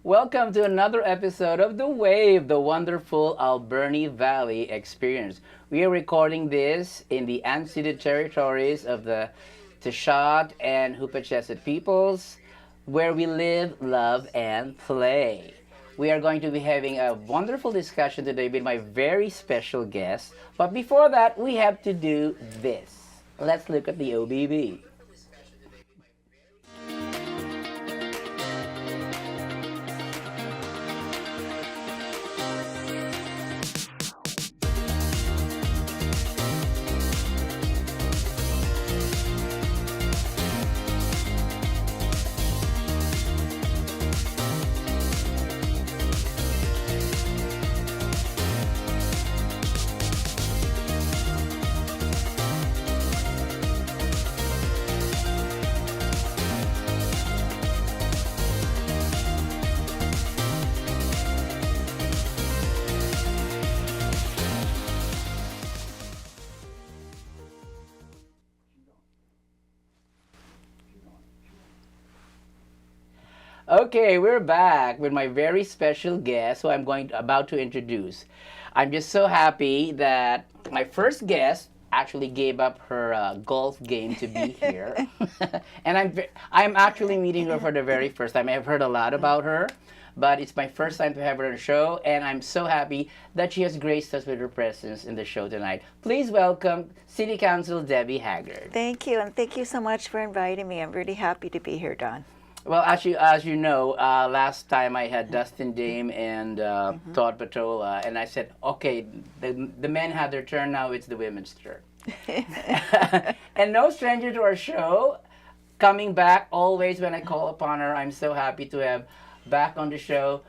Welcome to another episode of The Wave, the wonderful Alberni Valley experience. We are recording this in the unceded territories of the Tecson and Hupachesed peoples, where we live, love, and play. We are going to be having a wonderful discussion today with my very special guest. But before that, we have to do this. Let's look at the OBB. Okay, we're back with my very special guest who about to introduce. I'm just so happy that my first guest actually gave up her golf game to be here. And I'm actually meeting her for the very first time. I've heard a lot about her, but it's my first time to have her on the show, and I'm so happy that she has graced us with her presence in the show tonight. Please welcome City Council Debbie Haggard. Thank you, and thank you so much for inviting me. I'm really happy to be here, Don. Well, as you know, last time I had Dustin Dame and Todd Patola, and I said, okay, the men had their turn, now it's the women's turn. And no stranger to our show, coming back always when I call upon her, I'm so happy to have back on the show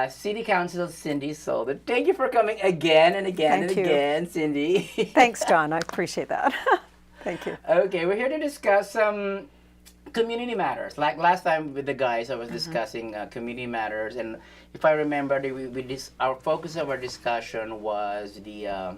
City Council Cindy Solda. Thank you for coming again and again Thank you. again, Cindy. Thanks, John. I appreciate that. Thank you. Okay, we're here to discuss some community matters. Like last time with the guys, I was discussing community matters, and if I remember, our focus of our discussion was the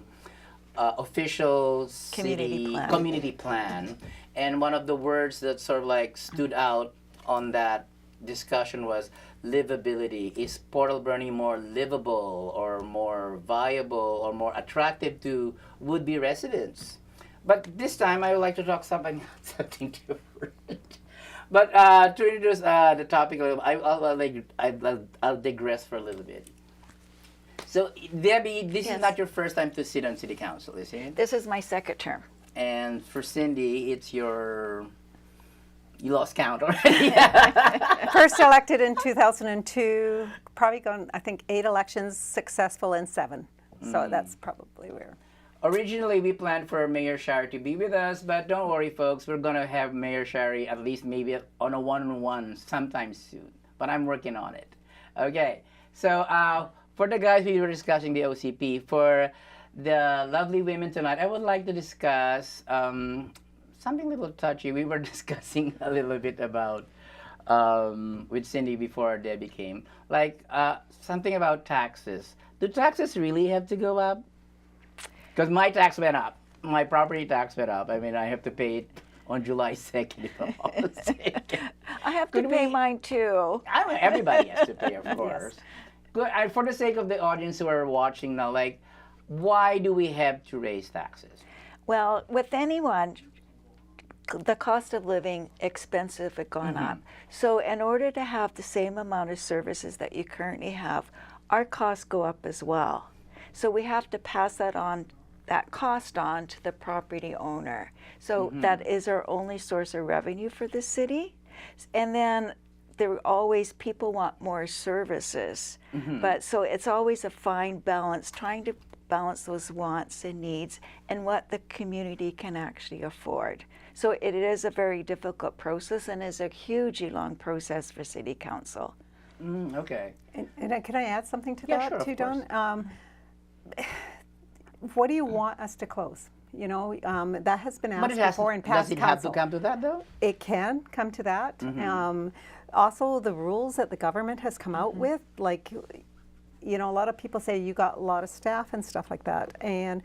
official community plan, and one of the words that sort of like stood out on that discussion was livability. Is Port Alberni more livable or more viable or more attractive to would-be residents? But this time I would like to talk something different. But to introduce the topic a little, I'll digress for a little bit. So, Debbie, this is not your first time to sit on City Council, is it? This is my second term. And for Cindy, you lost count already. First elected in 2002, probably gone, I think, 8 elections, successful in 7. So that's probably where. Originally, we planned for Mayor Shari to be with us, but don't worry, folks. We're going to have Mayor Shari at least maybe on a one-on-one sometime soon. But I'm working on it. Okay. So for the guys we were discussing the OCP, for the lovely women tonight, I would like to discuss something a little touchy. We were discussing a little bit about with Cindy before Debbie came. Like something about taxes. Do taxes really have to go up? Because my tax went up. My property tax went up. I mean, I have to pay it on July 2nd, if I'm not mistaken. I have to pay mine too. Everybody has to pay, of course. Good. For the sake of the audience who are watching now, like, why do we have to raise taxes? Well, with anyone, the cost of living expensive had gone up. So in order to have the same amount of services that you currently have, our costs go up as well. So we have to pass that cost on to the property owner. So that is our only source of revenue for the city. And then people want more services. But so it's always a fine balance, trying to balance those wants and needs and what the community can actually afford. So it is a very difficult process and is a hugely long process for City Council. Okay. And can I add something to Yeah, that sure, too, of Don? course. What do you want us to close? You know, that has been asked before in past Does it council. have to come to that, though? It can come to that. Also, the rules that the government has come out with, like, you know, a lot of people say you got a lot of staff and stuff like that. And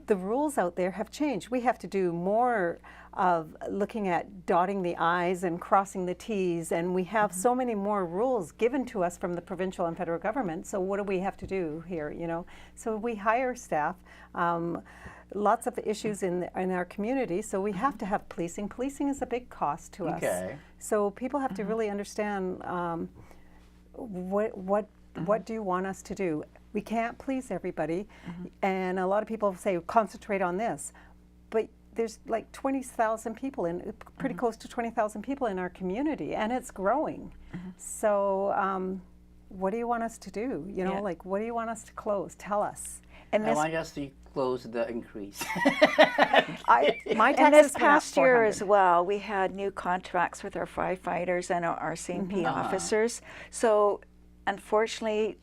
the rules out there have changed. We have to do more of looking at dotting the I's and crossing the T's, and we have so many more rules given to us from the provincial and federal government. So what do we have to do here, you know? So we hire staff, lots of issues in our community, so we have to have policing. Policing is a big cost to us. So people have to really understand what do you want us to do? We can't please everybody, and a lot of people say concentrate on this, but there's like 20,000 people pretty close to 20,000 people in our community, and it's growing. So what do you want us to do? You know, like what do you want us to close? Tell us. And I want us to close the increase. My and this taxes went up past year 400. as well, we had new contracts with our firefighters and our RCMP officers. So unfortunately,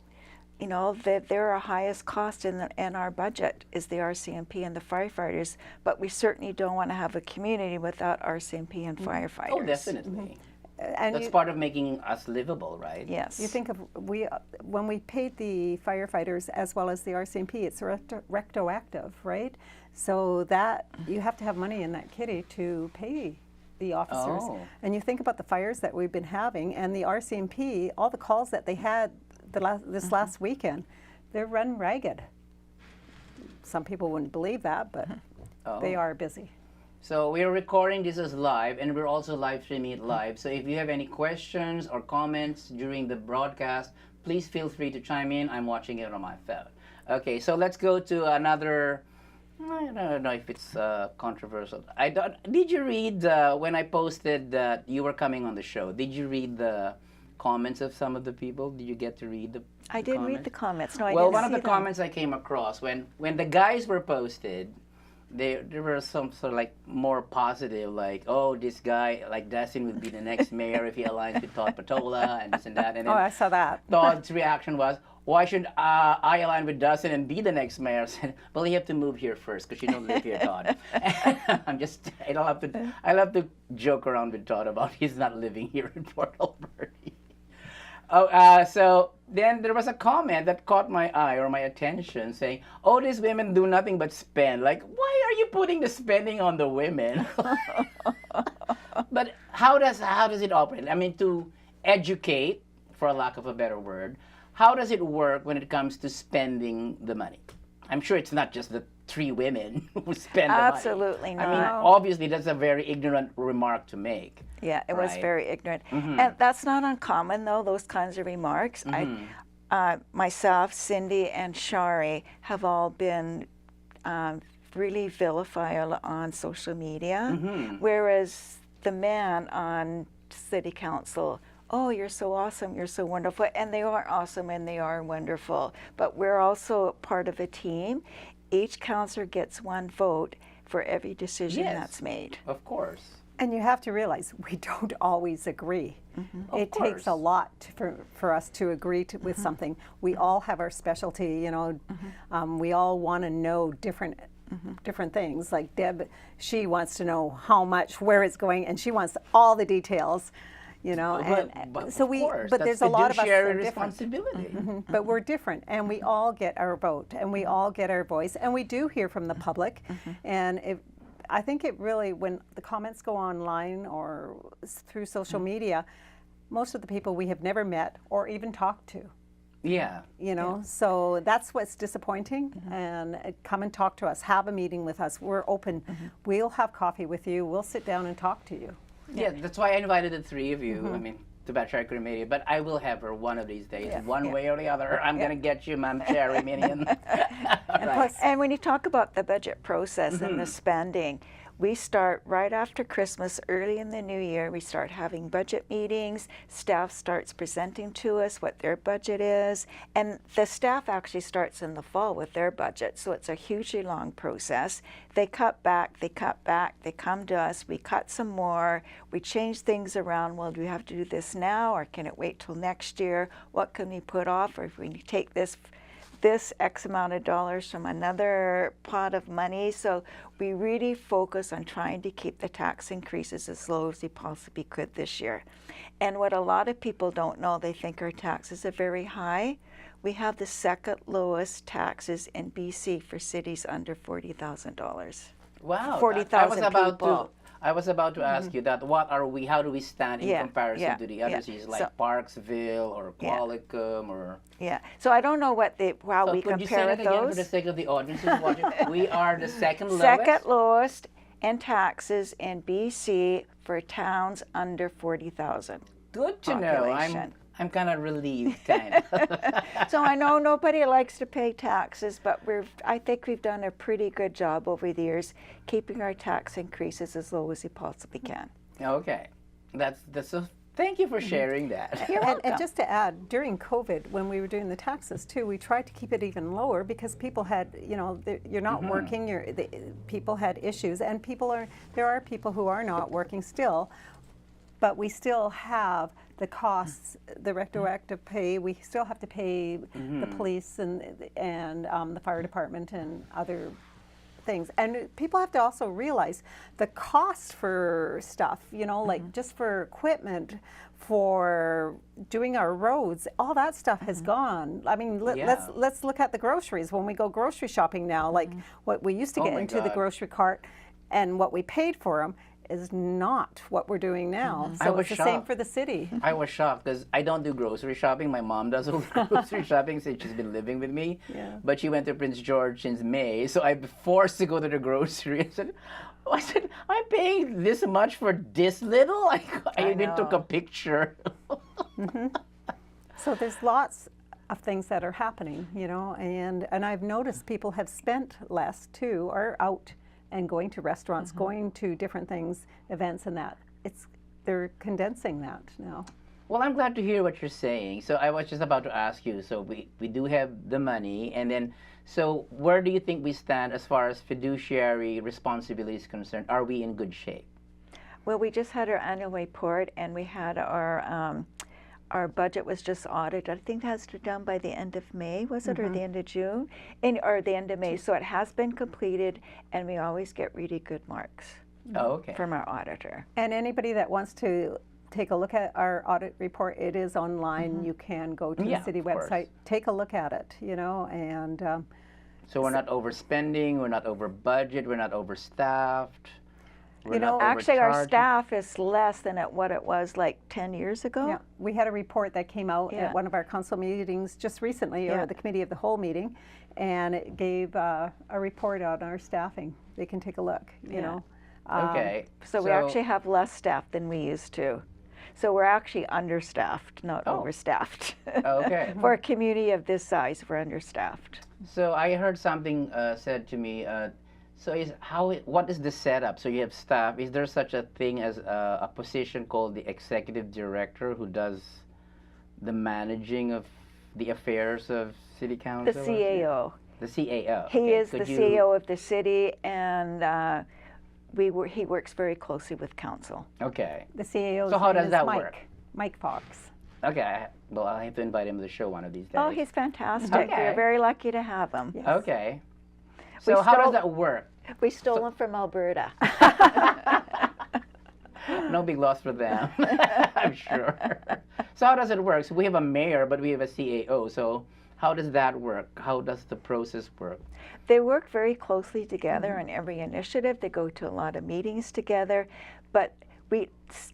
you know, they're our highest cost in our budget is the RCMP and the firefighters, but we certainly don't want to have a community without RCMP and firefighters. Oh, definitely. And that's part of making us livable, right? Yes. You think of when we paid the firefighters as well as the RCMP, it's retroactive, right? So that you have to have money in that kitty to pay the officers. And you think about the fires that we've been having, and the RCMP, all the calls that they had this last weekend, they're run ragged. Some people wouldn't believe that, but they are busy. So we're recording this as live, and we're also live streaming it live. So if you have any questions or comments during the broadcast, please feel free to chime in. I'm watching it on my phone. Okay, so let's go to another. I don't know if it's controversial. Did you read when I posted that you were coming on the show? Did you read the comments of some of the people? Did you get to read the I did read the comments. No, I well, didn't one of see the them. comments I came across when the guys were posted, there were some sort of like more positive, like, oh, this guy, like Dustin would be the next mayor if he aligns with Todd Patola and this and that. And then I saw that. Todd's reaction was, why should I align with Dustin and be the next mayor? I said, well, you have to move here first because you don't live here, Todd. I love to joke around with Todd about he's not living here in Port Alberni. So then there was a comment that caught my eye or my attention saying, oh, these women do nothing but spend. Like, why are you putting the spending on the women? But how does it operate? I mean, to educate, for lack of a better word, how does it work when it comes to spending the money? I'm sure it's not just the 3 women who spend the money. Absolutely not. I mean, obviously, that's a very ignorant remark to make. Yeah, it was very ignorant. And that's not uncommon, though, those kinds of remarks. Myself, Cindy, and Shari have all been really vilified on social media, whereas the men on city council, oh, you're so awesome, you're so wonderful, and they are awesome and they are wonderful, but we're also part of a team. Each councillor gets 1 vote for every decision that's made. Of course. And you have to realize we don't always agree. It takes a lot for us to agree with something. We all have our specialty, you know. We all want to know different things. Like Deb, she wants to know how much, where it's going, and she wants all the details. You know, but so but there's a lot of us that are different. responsibility. But we're different, and we all get our vote, and we all get our voice, and we do hear from the public. And I think it really, when the comments go online or through social media, most of the people we have never met or even talked to. Yeah. You know, so that's what's disappointing. And come and talk to us. Have a meeting with us. We're open. We'll have coffee with you. We'll sit down and talk to you. Yeah, that's why I invited the 3 of you. I mean, to Bachelor Cremated, but I will have her one of these days, one way or the other. I'm going to get you, Ma'am Cherry Minion. And when you talk about the budget process and the spending, we start right after Christmas, early in the new year, we start having budget meetings. Staff starts presenting to us what their budget is. And the staff actually starts in the fall with their budget. So it's a hugely long process. They cut back, they come to us, we cut some more, we change things around. Well, do we have to do this now or can it wait till next year? What can we put off? Or if we take this X amount of dollars from another pot of money. So we really focus on trying to keep the tax increases as low as we possibly could this year. And what a lot of people don't know, they think our taxes are very high. We have the second lowest taxes in BC for cities under $40,000. Wow. 40,000 people. I was about to ask you that. How do we stand in comparison to the other cities like Parksville or Qualicum or? Yeah. So I don't know how we could you say compare it again for the those. sake of the audience who's watching? We are the second lowest. Second lowest in taxes in BC for towns under 40,000. Good to know. I'm kind of relieved, kind of. So I know nobody likes to pay taxes, but I think we've done a pretty good job over the years keeping our tax increases as low as we possibly can. Okay, that's so. Thank you for sharing that. And just to add, during COVID, when we were doing the taxes too, we tried to keep it even lower because people had, you're not working, people had issues, and there are people who are not working still, but we still have the costs, the retroactive pay. We still have to pay the police and the fire department and other things. And people have to also realize the cost for stuff, like just for equipment, for doing our roads, all that stuff has gone. I mean, let's look at the groceries. When we go grocery shopping now, like what we used to get into the grocery cart and what we paid for them is not what we're doing now. So it's the same for the city. I was shocked because I don't do grocery shopping. My mom does all the grocery shopping since she's been living with me. Yeah. But she went to Prince George since May, so I've been forced to go to the grocery. I said, I'm paying this much for this little? I even took a picture. So there's lots of things that are happening, and I've noticed people have spent less too, or out and going to restaurants, going to different things, events and that. They're condensing that now. Well, I'm glad to hear what you're saying. So I was just about to ask you, so we do have the money, and then, so where do you think we stand as far as fiduciary responsibility is concerned? Are we in good shape? Well, we just had our annual report, and we had our budget was just audited. I think that's done by the end of May, was it, or the end of June? Or the end of May. So it has been completed, and we always get really good marks from our auditor. And anybody that wants to take a look at our audit report, it is online. You can go to the city website, take a look at it, and... so we're not overspending, we're not over budget, we're not overstaffed. Actually, our staff is less than what it was like 10 years ago. Yeah, we had a report that came out at one of our council meetings just recently, or the committee of the whole meeting, and it gave a report on our staffing. They can take a look, Okay. So we actually have less staff than we used to. So we're actually understaffed, not overstaffed. Okay. For a community of this size, we're understaffed. So I heard something said to me, so what is the setup? So you have staff. Is there such a thing as a position called the executive director who does the managing of the affairs of city council? The CAO. The CAO. He is the CAO of the city, and he works very closely with council. Okay. The CAO. So how does that work? Mike Fox. Okay. Well, I'll have to invite him to the show one of these days. Oh, he's fantastic. Okay. We're very lucky to have him. Yes. Okay. So how does that work? We stole him from Alberta. No big loss for them, I'm sure. So how does it work? So we have a mayor, but we have a CAO. So how does that work? How does the process work? They work very closely together on every initiative. They go to a lot of meetings together. But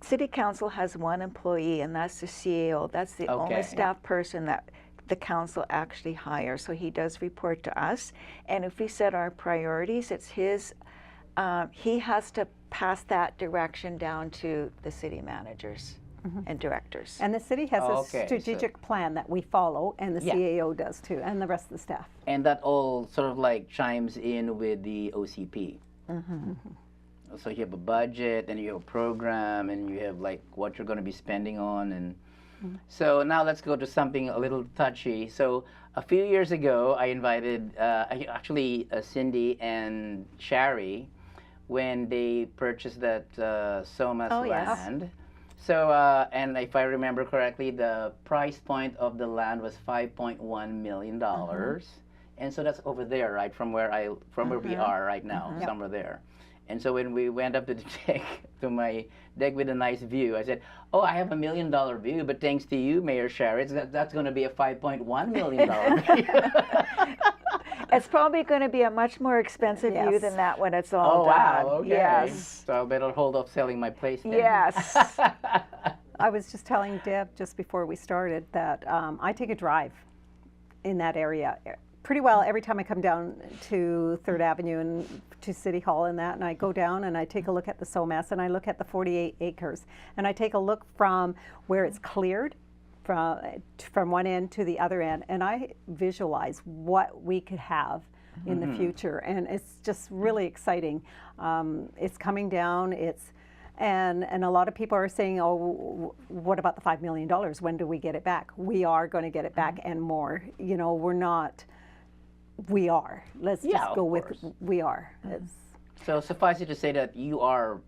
City Council has one employee, and that's the CAO. That's the only staff person that the council actually hires. So he does report to us. And if we set our priorities, it's his, he has to pass that direction down to the city managers and directors. And the city has a strategic plan that we follow, and the CAO does too, and the rest of the staff. And that all sort of like chimes in with the OCP. So you have a budget, and you have a program, and you have like what you're going to be spending on. And so now let's go to something a little touchy. So a few years ago, I invited actually Cindy and Shari when they purchased that Soma's land. So, and if I remember correctly, the price point of the land was $5.1 million. And so that's over there, right, from where we are right now, somewhere there. And so when we went up to the deck, to my deck with a nice view, I said, oh, I have $1 million view, but thanks to you, Mayor Sharrett, that's going to be a $5.1 million view. It's probably going to be a much more expensive view Yes. than that when it's all Oh done. wow! Okay. Yes. So I better hold off selling my place then. Yes. I was just telling Deb just before we started that I take a drive in that area pretty well every time I come down to 3rd Avenue and to City Hall and that, and I go down and I take a look at the SOMAS and I look at the 48 acres and I take a look from where it's cleared from one end to the other end, and I visualize what we could have in the future, and it's just really exciting. It's coming down. And a lot of people are saying, oh, what about the $5 million? When do we get it back? We are going to get it back and more. You know, we're not. We are. Let's just go with we are. So suffice it to say that you are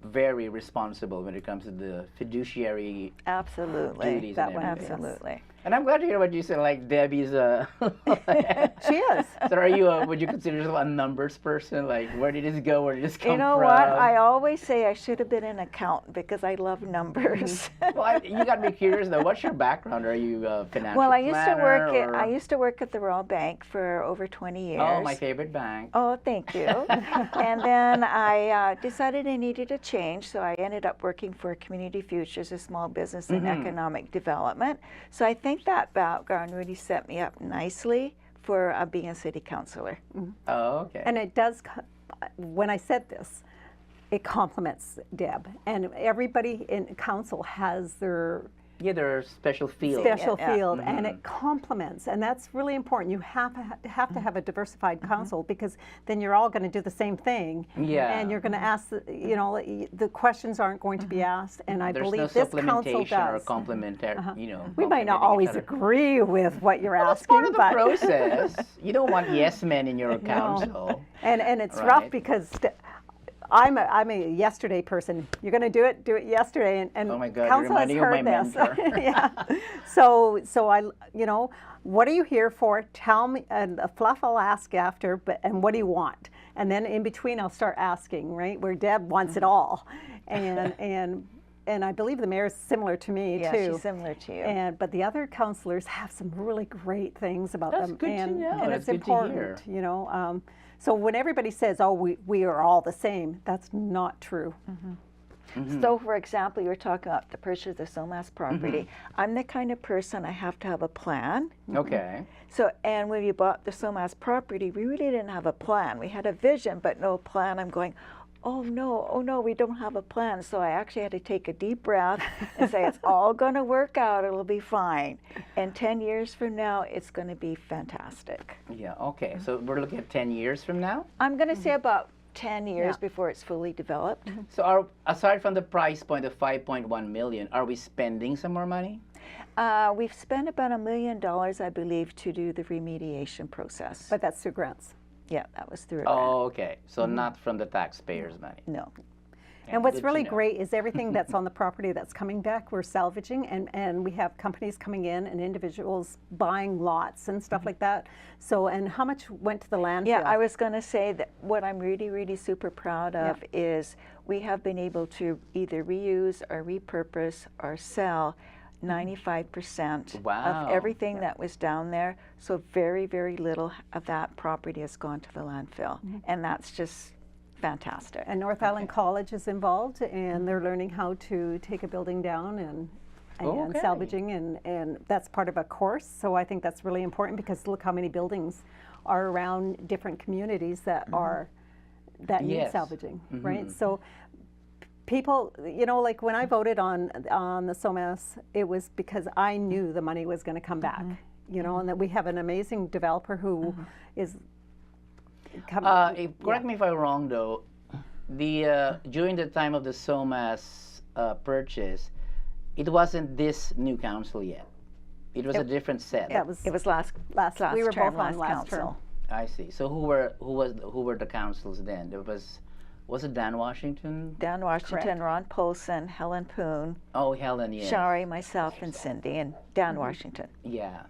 very responsible when it comes to the fiduciary Absolutely. duties. That and one, everything. Absolutely. And I'm glad to hear what you said. Like Debbie's She is. So are you? Would you consider yourself a numbers person? Like, where did this go? Where did this come from? You know what? I always say I should have been an accountant because I love numbers. Well, you got to be curious though. What's your background? Are you a financial Well, I used to planner, work. or- I used to work at the Royal Bank for over 20 years. Oh, my favorite bank. Oh, thank you. And then I decided I needed a change, so I ended up working for Community Futures, a small business and economic development. So I think that background really set me up nicely for being a city councilor. Oh, okay. And it does, when I said this, it complements Deb. And everybody in council has their Yeah, there are special fields. special Yeah. field, and it complements. And that's really important. You have to have a diversified council, because then you're all going to do the same thing. Yeah. And you're going to ask, you know, the questions aren't going to be asked. And I There's no believe this council supplementation or does. complementary, you know. We might not complementing always each other. agree with what you're That's asking, part of the but process. You don't want yes men in your council. and it's Right. rough because I'm a yesterday person. You're going to do it yesterday, and Oh my God, you're council has reminding me of heard my this. mentor. Yeah. So I, you know, what are you here for? Tell me, and the fluff I'll ask after, and what do you want? And then in between I'll start asking, right? Where Deb wants it all, and I believe the mayor's similar to me Yeah, too. she's similar to you. But the other councillors have some really great things about That's them, good to and know. and That's it's good to hear. important, you know. So when everybody says, "Oh, we are all the same," that's not true. So, for example, you were talking about the purchase of the SOMAS property. I'm the kind of person I have to have a plan. Okay. So, and when we bought the SOMAS property, we really didn't have a plan. We had a vision, but no plan. I'm going, oh no, we don't have a plan. So I actually had to take a deep breath and say, it's all going to work out. It'll be fine. And 10 years from now, it's going to be fantastic. Yeah, okay. So we're looking at 10 years from now? I'm going to say about 10 years Yeah. before it's fully developed. So aside from the price point of 5.1 million, are we spending some more money? We've spent about $1 million, I believe, to do the remediation process. But that's through grants. Yeah, that was through a grant. Oh, okay. So not from the taxpayers' money. No. Yeah, And what's good to really know. great is everything that's on the property that's coming back, we're salvaging, and we have companies coming in and individuals buying lots and stuff like that. So, and how much went to the landfill? Yeah, I was going to say that what I'm really, really super proud of is we have been able to either reuse or repurpose or sell 95% Wow. of everything that was down there. So very, very little of that property has gone to the landfill. And that's just fantastic. And North Island College is involved, and they're learning how to take a building down and Okay. salvaging, and that's part of a course. So I think that's really important, because look how many buildings are around different communities that are that need Yes. salvaging, right? So people, you know, like when I voted on the SOMAS, it was because I knew the money was going to come back, you know, and that we have an amazing developer who is Correct me if I'm wrong, though. The during the time of the SOMAS purchase, it wasn't this new council yet. It was a different set. that was It was last we were term, both on last council. term. I see. So who were the councils then? There was it Dan Washington? Dan Washington, Correct. Ron Polson, Helen Poon, Oh, Helen, yes. Shari, myself, and Cindy, and Dan Washington. Yeah.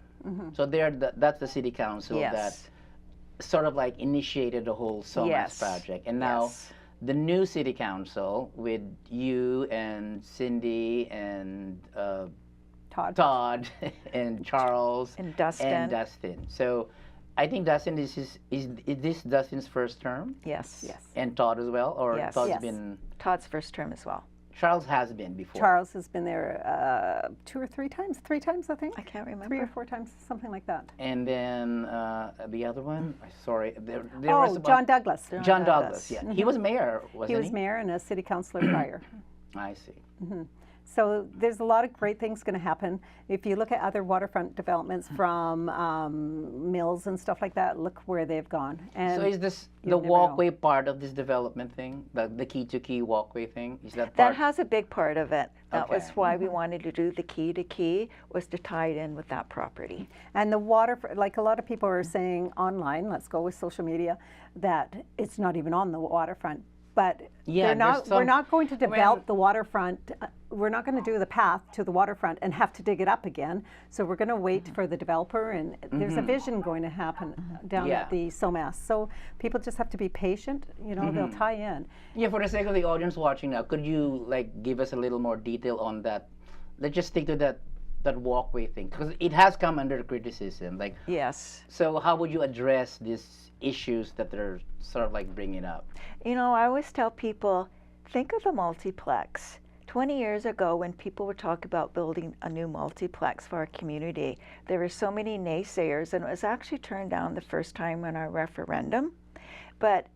So that's the city council Yes. that sort of like initiated the whole SOMAS Yes. project. And now Yes. the new city council with you and Cindy and Todd. Todd and Charles And Dustin. and Dustin. So I think Dustin is this Dustin's first term, Yes. Yes. and Todd as well, or Yes. Todd's Yes. been. Todd's first term as well. Charles has been before. Charles has been there 2 or 3 times. 3 times, I think. I can't 3 or remember. 4 times, something like that. And then the other one, sorry, there Oh, was John Douglas. John Douglas. Yeah, he was mayor, wasn't he? He was mayor and a city councilor prior. I see. So there's a lot of great things going to happen. If you look at other waterfront developments from mills and stuff like that, look where they've gone. And So is this the never know. walkway part of this development thing, the key to key walkway thing? Is that part? That has a big part of it. That was Okay. why we wanted to do the key to key, was to tie it in with that property. And the water, like a lot of people are saying online, let's go with social media, that it's not even on the waterfront. But Yeah, they're not, there's some- we're not going to develop Well- the waterfront. We're not going to do the path to the waterfront and have to dig it up again. So we're going to wait for the developer, and there's a vision going to happen down Yeah. at the SOMAS. So people just have to be patient. You know, they'll tie in. Yeah, for the sake of the audience watching now, could you give us a little more detail on that? Let's just stick to that walkway thing, because it has come under criticism. Yes. So how would you address these issues that they're sort of bringing up? You know, I always tell people, think of the multiplex. 20 years ago, when people were talking about building a new multiplex for our community, there were so many naysayers, and it was actually turned down the first time in our referendum. But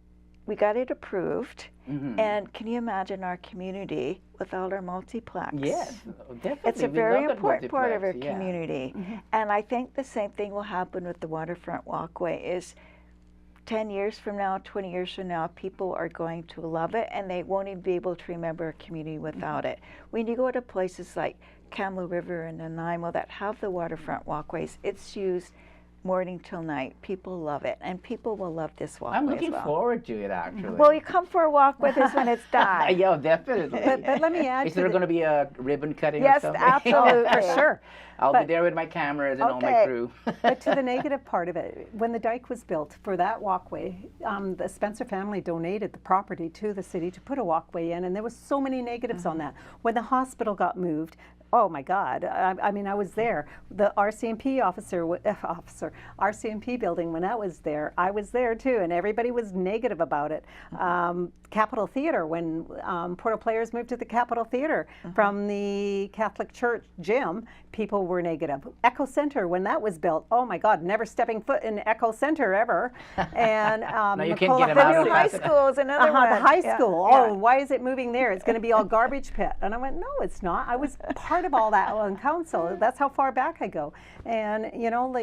we got it approved. And can you imagine our community without our multiplex? Yes, definitely. It's a We very love that important part of our multiplex, yeah. community. And I think the same thing will happen with the waterfront walkway is 10 years from now, 20 years from now, people are going to love it, and they won't even be able to remember a community without it. When you go to places like Kamloops River and Nanaimo that have the waterfront walkways, it's used morning till night. People love it, and people will love this walkway I'm looking as well. forward to it, actually. Well, you come for a walk with us when it's done. Yeah, definitely. But let me add Is to there the- going to be a ribbon cutting Yes, or something? absolutely. for sure. I'll be But- there with my cameras and all my Okay. crew. But to the negative part of it, when the dike was built for that walkway, the Spencer family donated the property to the city to put a walkway in, and there was so many negatives on that. When the hospital got moved, oh my God! I mean, I was there. The RCMP RCMP building, when that was there, I was there too, and everybody was negative about it. Capitol Theater, when Portal Players moved to the Capitol Theater from the Catholic Church gym, people were negative. Echo Center, when that was built, oh my God, never stepping foot in Echo Center ever. And you can't get 'em The out of new the high house. school is another one. the high Yeah, school. yeah. Oh, why is it moving there? It's going to be all garbage pit. And I went, no, it's not. I was part of all that on council. That's how far back I go. And you know,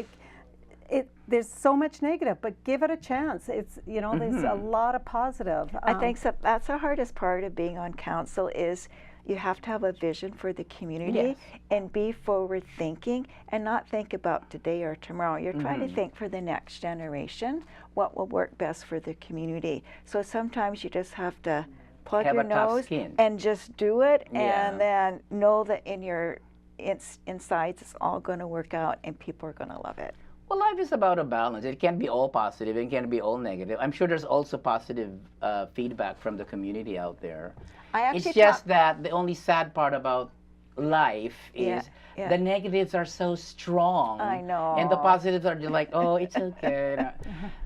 there's so much negative, but give it a chance. It's there's a lot of positive. I think that's the hardest part of being on council is you have to have a vision for the community Yes. and be forward thinking and not think about today or tomorrow. You're trying to think for the next generation, what will work best for the community. So sometimes you just have to plug Have your a tough nose skin. and just do it, Yeah. and then know that in your insides it's all going to work out and people are going to love it. Well, life is about a balance. It can't be all positive. It can't be all negative. I'm sure there's also positive feedback from the community out there. It's just that the only sad part about life is the negatives are so strong. I know. And the positives are just like, oh, it's okay.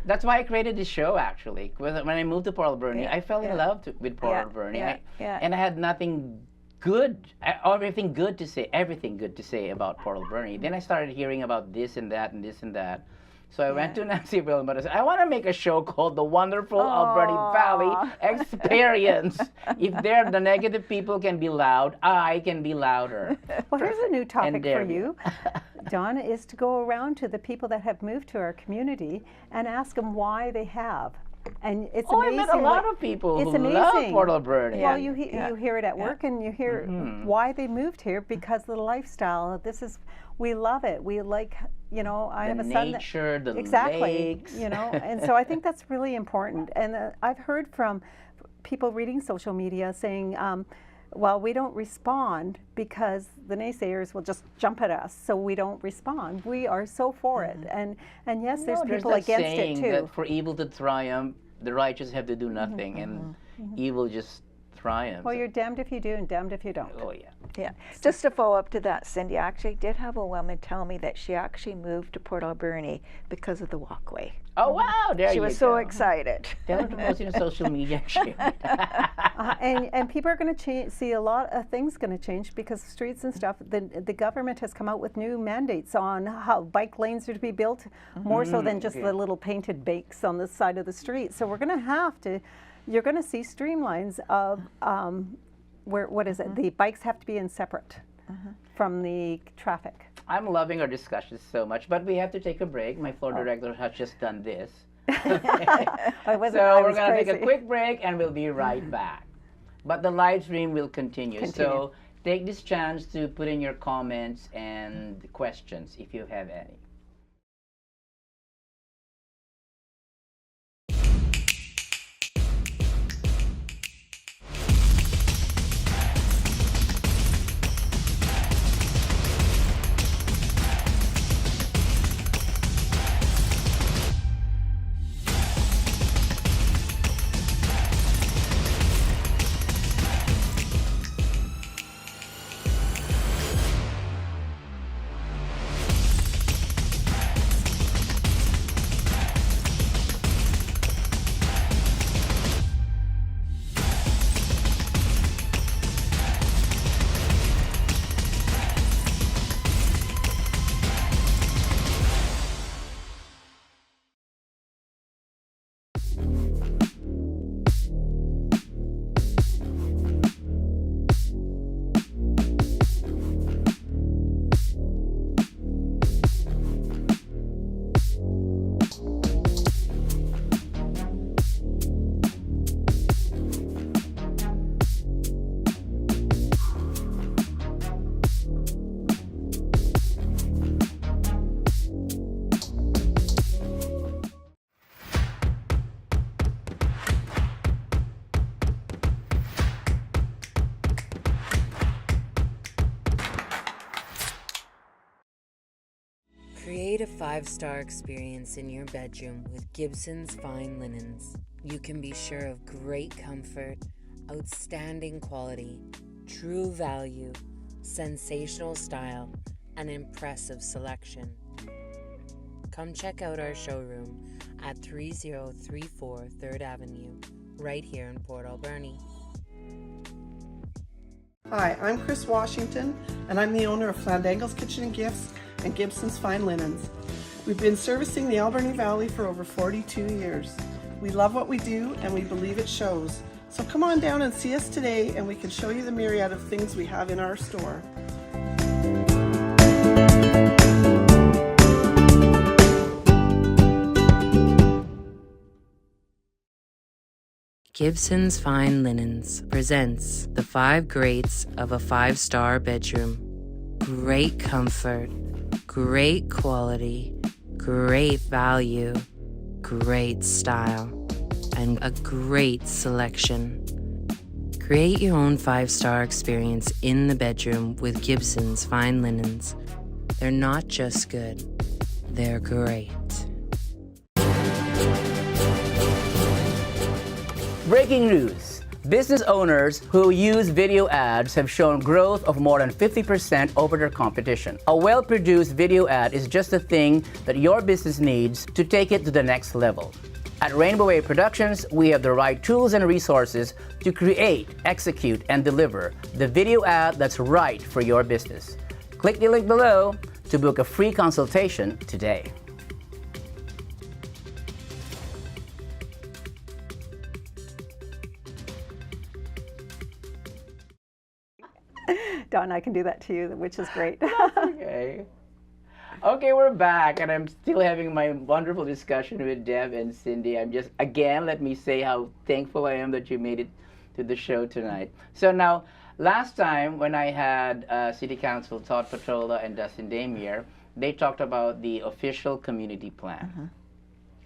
That's why I created this show, actually. When I moved to Port Alberni, I fell in love with Port Alberni. And I had nothing good, everything good to say about Port Alberni. Then I started hearing about this and that and this and that. So I went to Nancy Wilma and I said, I want to make a show called The Wonderful Alberni Valley Experience. If the negative people can be loud, I can be louder. Well, here's a new topic there for you, Dawn, is to go around to the people that have moved to our community and ask them why they have. And it's amazing. I met a lot of people it's who amazing. love Port Alberni. Well, you hear it at work, and you hear why they moved here because of the lifestyle. We love it. We like, I have a son that nature, the exactly, lakes. and so I think that's really important. And I've heard from people reading social media saying, well, we don't respond because the naysayers will just jump at us, so we don't respond. We are so for it, and yes, there's people that against saying it too. That for evil to triumph, the righteous have to do nothing, and evil just triumphs. Well, you're damned if you do and damned if you don't. Oh yeah. Yeah. Just to follow up to that, Cindy, I actually did have a woman tell me that she actually moved to Port Alberni because of the walkway. Oh, wow, there She you was go. so excited. Tell her to post it on social media. And people are going to see a lot of things going to change because streets and stuff. The government has come out with new mandates on how bike lanes are to be built, more so than just the little painted bakes on the side of the street. So we're going to have to. You're going to see streamlines of what is it? The bikes have to be in separate from the traffic. I'm loving our discussions so much, but we have to take a break. My floor director has just done this. So we're going to take a quick break and we'll be right back. But the live stream will continue. So take this chance to put in your comments and questions if you have any. Create a 5-star experience in your bedroom with Gibson's Fine Linens. You can be sure of great comfort, outstanding quality, true value, sensational style, and impressive selection. Come check out our showroom at 3034 3rd Avenue, right here in Port Alberni. Hi, I'm Chris Washington, and I'm the owner of Flandangle's Kitchen and Gifts and Gibson's Fine Linens. We've been servicing the Alberni Valley for over 42 years. We love what we do, and we believe it shows. So come on down and see us today, and we can show you the myriad of things we have in our store. Gibson's Fine Linens presents the 5 greats of a 5-star bedroom. Great comfort, great quality, great value, great style, and a great selection. Create your own 5-star experience in the bedroom with Gibson's Fine Linens. They're not just good, they're great. Breaking news. Business owners who use video ads have shown growth of more than 50% over their competition. A well-produced video ad is just the thing that your business needs to take it to the next level. At Rainbow Wave Productions, we have the right tools and resources to create, execute, and deliver the video ad that's right for your business. Click the link below to book a free consultation today. Don, I can do that to you, which is great. Okay. Okay, we're back, and I'm still having my wonderful discussion with Deb and Cindy. Let me say how thankful I am that you made it to the show tonight. So now, last time when I had City Council Todd Petrola and Dustin Damier, they talked about the official community plan.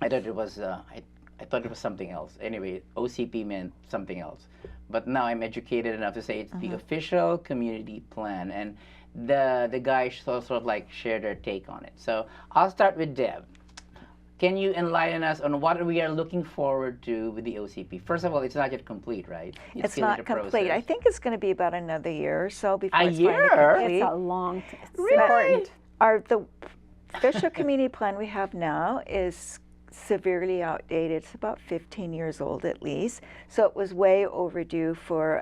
I thought it was I thought it was something else. Anyway, OCP meant something else. But now I'm educated enough to say it's the official community plan, and the guys sort of like share their take on it. So I'll start with Deb. can you enlighten us on what we are looking forward to with the OCP? First of all, it's not yet complete, right? It's still in not the complete. process. I think it's going to be about another year or so before A it's finally year? complete. It's a long, it's Really? important. The official community plan we have now is severely outdated. It's about 15 years old at least. So it was way overdue for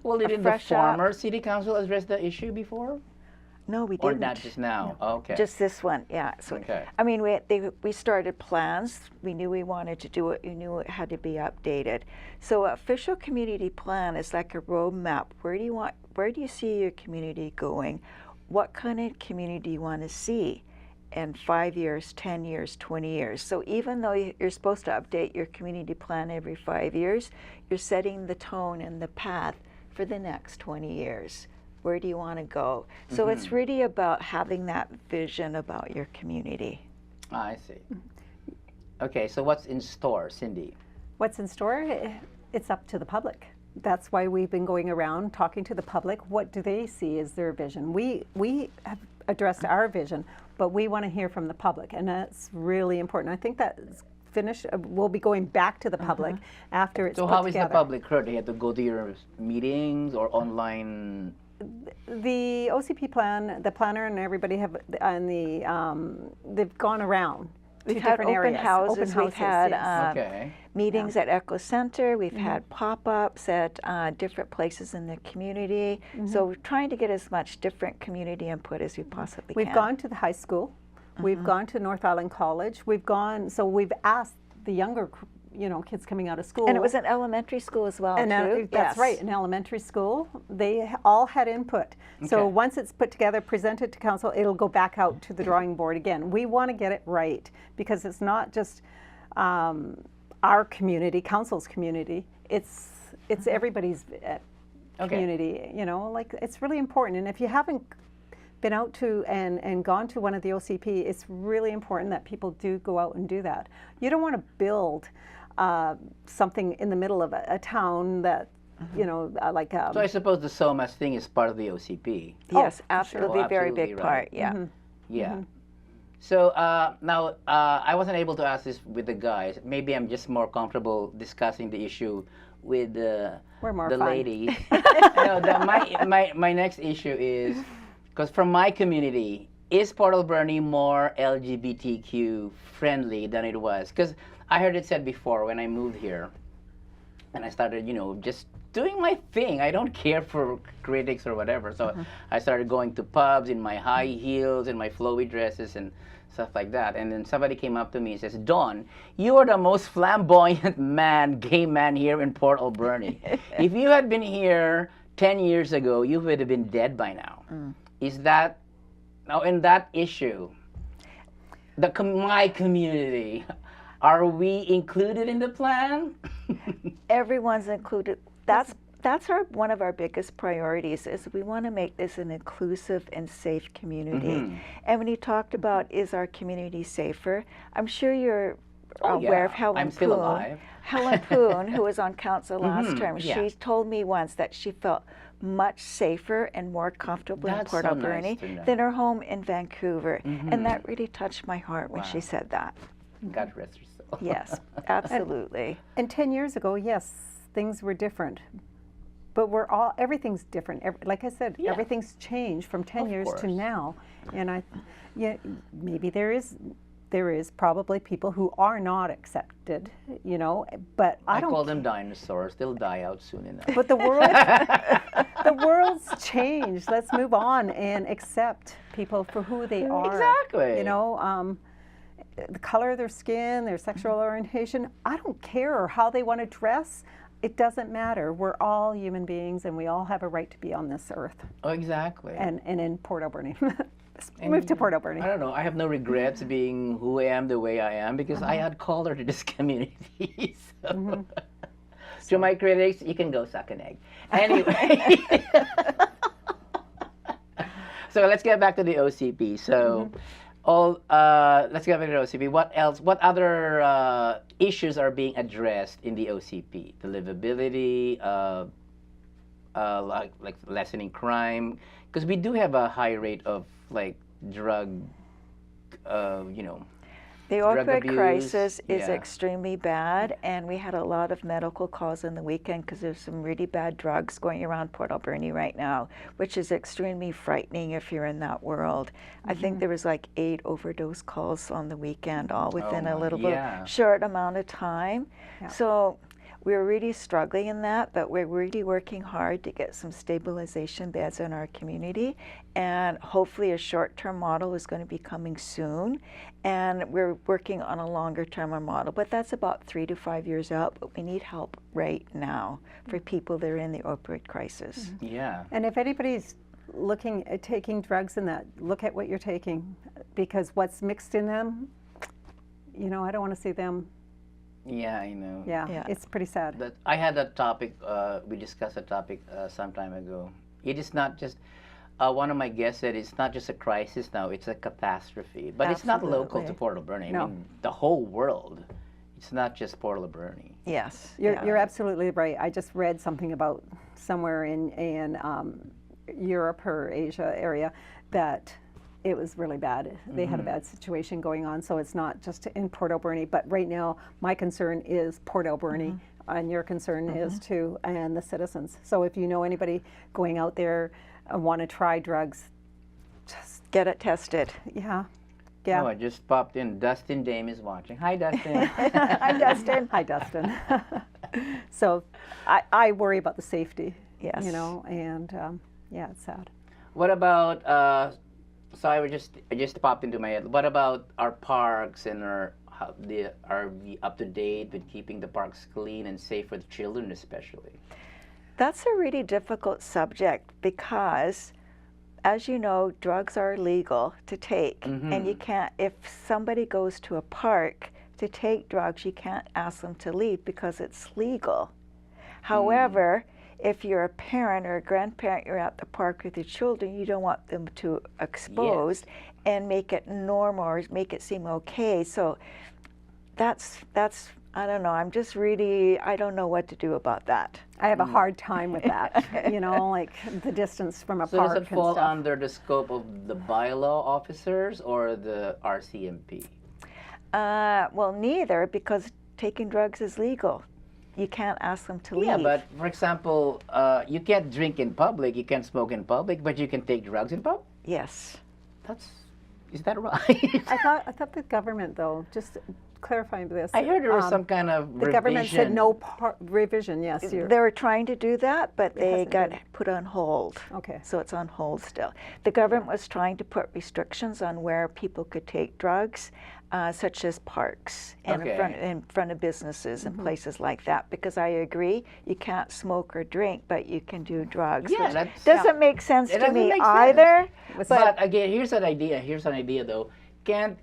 Well, didn't the fresh up. former city council address the issue before? No, we Or didn't. not just now? Okay. Just this one, yeah. So, Okay. I mean, we started plans. We knew we wanted to do it. We knew it had to be updated. So, official community plan is like a roadmap. Where do you see your community going? What kind of community do you want to see in 5 years, 10 years, 20 years? So, even though you're supposed to update your community plan every 5 years, you're setting the tone and the path for the next 20 years. Where do you want to go? So it's really about having that vision about your community. I see. Okay, so what's in store, Cindy? What's in store? It's up to the public. That's why we've been going around talking to the public. What do they see as their vision? We have addressed our vision, but we want to hear from the public, and that's really important. I think that's finished. We'll be going back to the public after it's So put how is together. the public heard? They have to go to your meetings or online? The OCP plan, the planner and everybody have, and they've gone around to We've had different open areas. houses. We've had yes. Okay. meetings at Echo Center. We've had pop-ups at different places in the community. So we're trying to get as much different community input as we possibly We've can. gone to the high school. We've gone to North Island College. We've asked the younger, kids coming out of school. And it was an elementary school as well, And too. that's Yes. right, in elementary school. They all had input. So Okay. once it's put together, presented to council, it'll go back out to the drawing board again. We want to get it right because it's not just our community, council's community. It's everybody's community. It's really important. And if you haven't been out to and gone to one of the OCP, it's really important that people do go out and do that. You don't want to build something in the middle of a town that, like. So I suppose the SOMAS thing is part of the OCP. Yes, for absolutely. sure. A very Absolutely big right. part, yeah. Yeah. So now I wasn't able to ask this with the guys. Maybe I'm just more comfortable discussing the issue with We're more the fun. ladies. No, my next issue is because from my community, is Port Alberni more LGBTQ friendly than it was? Because I heard it said before when I moved here, and I started, just doing my thing. I don't care for critics or whatever. So I started going to pubs in my high heels and my flowy dresses and stuff like that. And then somebody came up to me and says, Don, you are the most flamboyant gay man here in Port Alberni. If you had been here 10 years ago, you would have been dead by now. Is that, now in that issue, my community, are we included in the plan? Everyone's included. That's one of our biggest priorities is we want to make this an inclusive and safe community. And when you talked about is our community safer, I'm sure you're aware of Helen I'm still Poon. alive. Helen Poon, who was on council last term, yeah. she told me once that she felt much safer and more comfortable That's in Port so Alberni nice to know. than her home in Vancouver. And that really touched my heart when she said that. God rest her soul. Yes, absolutely. And 10 years ago, yes, things were different. But everything's different. Like I said, Yeah. everything's changed from 10 Of years course. to now. And maybe there is probably people who are not accepted, but I don't call them dinosaurs. They'll die out soon enough. But the world's changed. Let's move on and accept people for who they are. Exactly. The color of their skin, their sexual orientation. I don't care how they want to dress. It doesn't matter. We're all human beings, and we all have a right to be on this earth. Oh, exactly. And in Port Alberni. Move to Port Alberni. I don't know. I have no regrets being who I am the way I am because I had color to this community. So. To my critics, you can go suck an egg. Anyway. So let's get back to the OCP. So let's get back to the OCP. What else? What other issues are being addressed in the OCP? The livability, like lessening crime, because we do have a high rate of like drug, The drug opioid abuse. crisis is Yeah. extremely bad, and we had a lot of medical calls on the weekend because there's some really bad drugs going around Port Alberni right now, which is extremely frightening if you're in that world. I think there was like 8 overdose calls on the weekend, all within a little yeah. bit short amount of time. Yeah. So we're really struggling in that, but we're really working hard to get some stabilization beds in our community, and hopefully a short-term model is going to be coming soon, and we're working on a longer-term model, but that's about 3 to 5 years out, but we need help right now for people that are in the opioid crisis. Yeah. And if anybody's looking at taking drugs and that, look at what you're taking, because what's mixed in them, you know, I don't want to see them. Yeah, I know. Yeah, it's pretty sad. But I had a topic, we discussed a topic some time ago. It is not just, one of my guests said it's not just a crisis now, it's a catastrophe. But it's not local to Absolutely. Port Alberni. No. I mean, the whole world. It's not just Port Alberni. Yes. You're absolutely right. I just read something about somewhere in Europe or Asia area that it was really bad. They had a bad situation going on, so it's not just in Port Alberni. But right now, my concern is Port Alberni, and your concern is too, and the citizens. So if you know anybody going out there and want to try drugs, just Get it tested. yeah. Oh, I just popped in. Dustin Dame is watching. Hi, Dustin. Hi, Dustin. Hi, Dustin. So I worry about the safety, Yes. you know, and yeah, it's sad. What about, so I just popped into my head. What about our parks and are we up to date with keeping the parks clean and safe for the children especially? That's a really difficult subject because, as you know, drugs are illegal to take, and you can't, if somebody goes to a park to take drugs, you can't ask them to leave because it's legal. However, if you're a parent or a grandparent, you're at the park with your children, you don't want them to expose and make it normal or make it seem okay. So that's I don't know. I'm just really, I don't know what to do about that. I have a hard time with that, you know, like the distance from a So park does it and fall stuff. under the scope of the bylaw officers or the RCMP? Well, neither, because taking drugs is legal. You can't ask them to leave. Yeah, but for example, you can't drink in public, you can't smoke in public, but you can take drugs in public? Yes. Is that right? I thought the government, though, just clarifying this. I heard there was some kind of The government said revision. no revision, yes. They were trying to do that, but they hasn't got been. put on hold. Okay. So it's on hold still. The government was trying to put restrictions on where people could take drugs, such as parks and in front of businesses and places like that. Because I agree, you can't smoke or drink, but you can do drugs. Yeah, which that's- doesn't make sense It to doesn't me make sense. either. But again, here's an idea though. Can't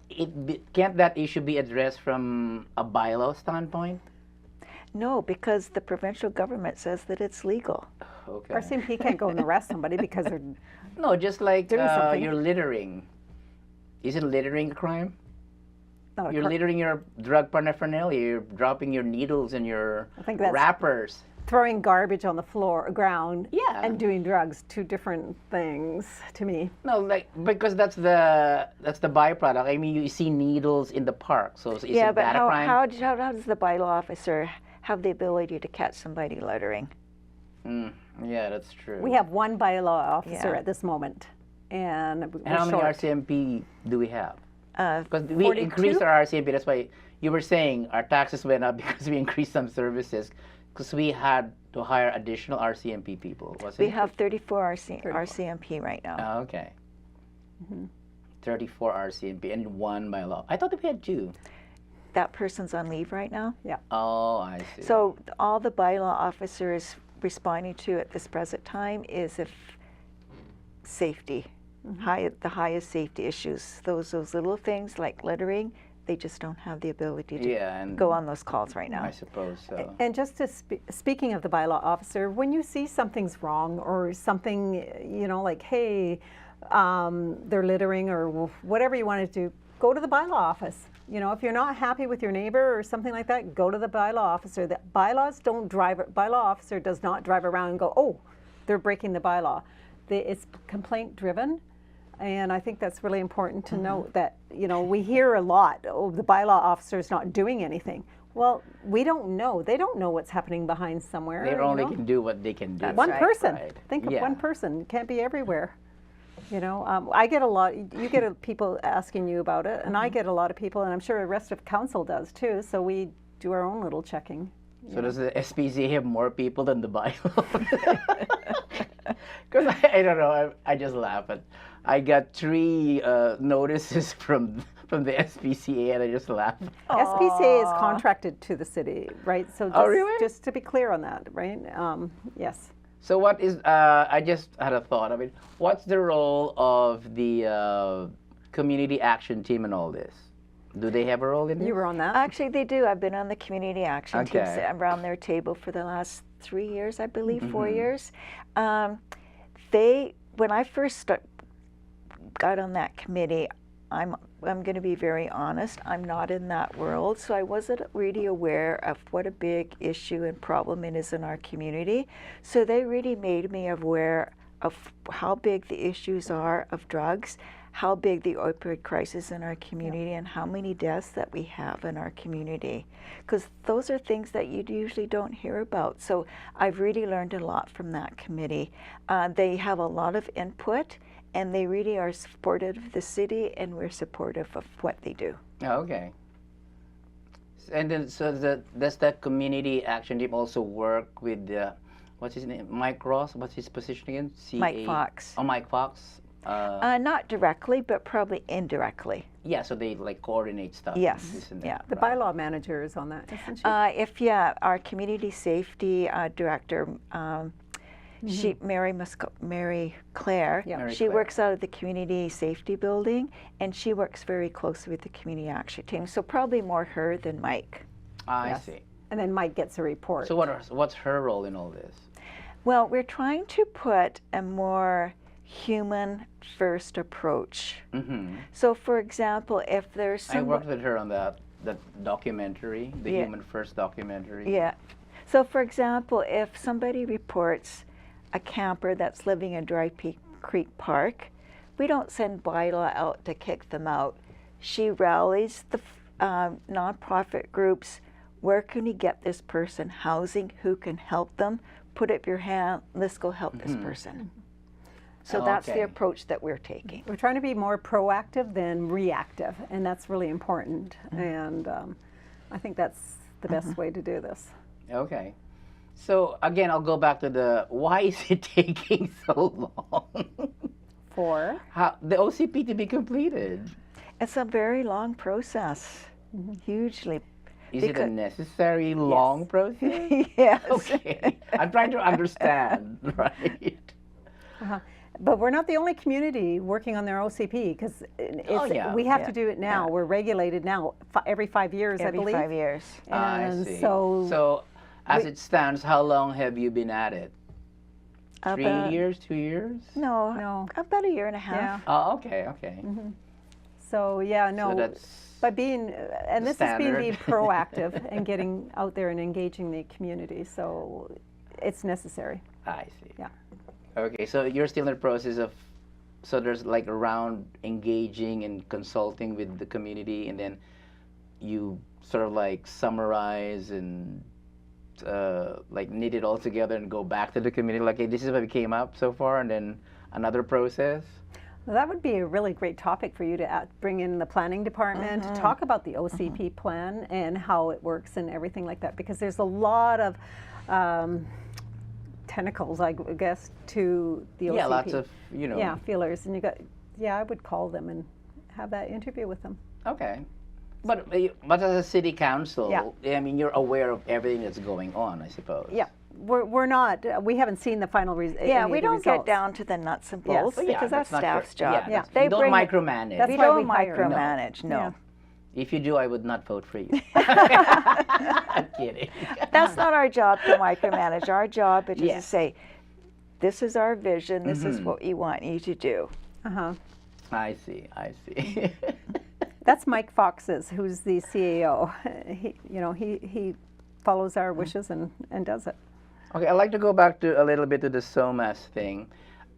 that issue be addressed from a bylaw standpoint? No, because the provincial government says that it's legal. Okay. RCMP can't go and arrest somebody because they're No, just like Doing something. you're littering. Isn't littering a crime? not a You're littering your drug paraphernalia. You're dropping your needles and your think that's- wrappers. throwing garbage on the ground Yeah. and doing drugs, two different things to me. No, like because that's the byproduct. I mean, you see needles in the park, so isn't Yeah, but that a crime? how does the bylaw officer have the ability to catch somebody littering? Yeah, that's true. We have one bylaw officer Yeah. at this moment, and we're And how many short. RCMP do we have? Because we 42? increased our RCMP. That's why you were saying our taxes went up because we increased some services. Because we had to hire additional RCMP people, wasn't We it? have 34 RCMP right now. Oh, okay. 34 RCMP and one by law. I thought that we had 2. That person's on leave right now. Oh, I see. So all the bylaw officer is responding to at this present time is if safety, the highest safety issues. Those little things like littering, they just don't have the ability to yeah, and go on those calls right now. I suppose so. And just to speaking of the bylaw officer, when you see something's wrong or something, you know, like, hey, they're littering or whatever you want to do, go to the bylaw office. You know, if you're not happy with your neighbor or something like that, go to the bylaw officer. The bylaw officer does not drive around and go, oh, they're breaking the bylaw. It's complaint driven. And I think that's really important to note that, we hear a lot, oh, the bylaw officer's not doing anything. Well, we don't know. They don't know what's happening behind somewhere. They only can do what they can do. That's One right. person. Right. Think of Yeah. one person. It can't be everywhere. I get a lot. You get people asking you about it, and I get a lot of people, and I'm sure the rest of council does too. So we do our own little checking. So does the SPCA have more people than the bylaw? Because I don't know. I just laugh at. I got 3 notices from the SPCA, and I just laugh. SPCA is contracted to the city, right? So just, really? just to be clear on that, right? Yes. So what is? I just had a thought. I mean, what's the role of the community action team in all this? Do they have a role in this? You were on that? Actually, they do. I've been on the community action team Okay. around their table for the last 3 years, I believe, 4 Mm-hmm. years. When I first got on that committee, I'm going to be very honest, I'm not in that world, so I wasn't really aware of what a big issue and problem it is in our community. So they really made me aware of how big the issues are of drugs, how big the opioid crisis in our community, and how many deaths that we have in our community. Because those are things that you usually don't hear about. So I've really learned a lot from that committee. They have a lot of input, and they really are supportive of the city, and we're supportive of what they do. Oh, okay. And then, does the community action team also work with what's his name? Mike Ross. What's his position again? Mike Fox. Oh, Mike Fox. Not directly, but probably indirectly. Yeah, so they like coordinate stuff. Yes, This and that. yeah. The bylaw manager is on that, isn't she? Our community safety director, Mary Claire, Yeah. Mary she Claire. works out of the community safety building, and she works very closely with the community action team. So probably more her than Mike. I Yes. see. And then Mike gets a report. So what's her role in all this? Well, we're trying to put a more human first approach. Mm-hmm. So, for example, if there's I some worked with her on that documentary, the Yeah. Human First documentary. Yeah. So, for example, if somebody reports a camper that's living in Dry Creek Park, we don't send bylaw out to kick them out. She rallies the nonprofit groups. Where can we get this person housing? Who can help them? Put up your hand. Let's go help this person. So that's the Okay. approach that we're taking. We're trying to be more proactive than reactive, and that's really important. And I think that's the best way to do this. Okay. So again, I'll go back to why is it taking so long? For How the OCP to be completed? It's a very long process, hugely. Is it a Because- necessary long process? Yes. Okay. I'm trying to understand, right? But we're not the only community working on their OCP, because yeah. we have Yeah. to do it now. We're regulated now every 5 years, I Every believe. 5 years. And I see. so as it stands, how long have you been at it? 3 About- years, 2 years? No, about a year and a half. yeah. Oh, okay, okay. So yeah, no. So that's by being and the this is being standard. proactive and getting out there and engaging the community. So it's necessary. I see. Yeah. Okay, so you're still in the process of, so there's like around engaging and consulting with the community, and then you sort of like summarize and like knit it all together and go back to the community. Like, hey, this is what we came up so far, and then another process. Well, that would be a really great topic for you to bring in the planning department to talk about the OCP plan and how it works and everything like that, because there's a lot of tentacles, I guess, to the OCP. Yeah, lots of, you know. Yeah, feelers, and I would call them and have that interview with them. Okay. But as a city council, Yeah. I mean, you're aware of everything that's going on, I suppose. Yeah, we're not. We haven't seen the final results. Yeah, we don't get down to the nuts and Yes. bolts Well, yeah, because that's not staff's your- job. Yeah, Yeah. They don't bring micromanage. That's we why don't we hire. micromanage. No, Yeah. If you do, I would not vote for you. I'm kidding. that's not our job to micromanage. Our job is just to Yes. say, "This is our vision. This is what we want you to do." Uh-huh. I see. I see. That's Mike Fox's, who's the CAO. He follows our wishes and does it. Okay, I'd like to go back to a little bit to the SOMAS thing.